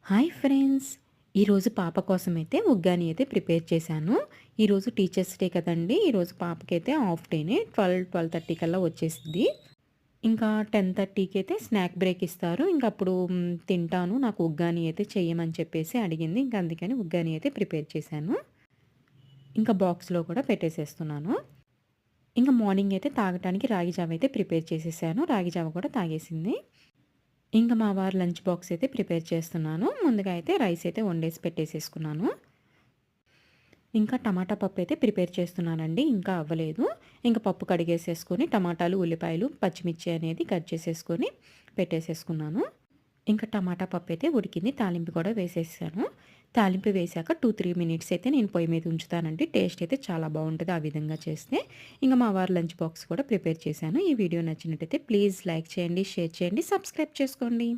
Hi friends! ఈరోజు పాప కోసమైతే ఉగ్గాని అయితే ప్రిపేర్ చేశాను. ఈరోజు టీచర్స్ డే కదండీ! ఈరోజు పాపకైతే హాఫ్ డేనే 12:30 కల్లా వచ్చేసిద్ది. ఇంకా 10:30కి అయితే స్నాక్ బ్రేక్ ఇస్తారు. ఇంక అప్పుడు తింటాను. నాకు ఉగ్గాని అయితే చెయ్యమని చెప్పేసి అడిగింది. ఇంక అందుకని ఉగ్గాని అయితే ప్రిపేర్ చేశాను. ఇంకా బాక్స్‌లో కూడా పెట్టేసేస్తున్నాను. ఇంక మార్నింగ్ అయితే తాగటానికి రాగి జావ అయితే ప్రిపేర్ చేసేసాను. రాగి జావ కూడా తాగేసింది. ఇంక మా వారు లంచ్ బాక్స్ అయితే ప్రిపేర్ చేస్తున్నాను. ముందుగా అయితే రైస్ అయితే వండేసి పెట్టేసేసుకున్నాను. ఇంకా టమాటా పప్పు అయితే ప్రిపేర్ చేస్తున్నానండి. ఇంకా అవ్వలేదు. ఇంక పప్పు కడిగేసేసుకొని టమాటాలు, ఉల్లిపాయలు, పచ్చిమిర్చి అనేది కట్ చేసేసుకొని పెట్టేసేసుకున్నాను. ఇంకా టమాటా పప్పు అయితే ఉడికింది. తాలింపు కూడా వేసేసాను. తాలింపు వేశాక 2-3 మినిట్స్ అయితే నేను పొయ్యి మీద ఉంచుతానండి. టేస్ట్ అయితే చాలా బావుంటది ఆ విధంగా చేస్తే. ఇంక మా వారు లంచ్ బాక్స్ కూడా ప్రిపేర్ చేశాను. ఈ వీడియో నచ్చినట్టయితే ప్లీజ్ లైక్ చేయండి, షేర్ చేయండి, సబ్స్క్రైబ్ చేసుకోండి.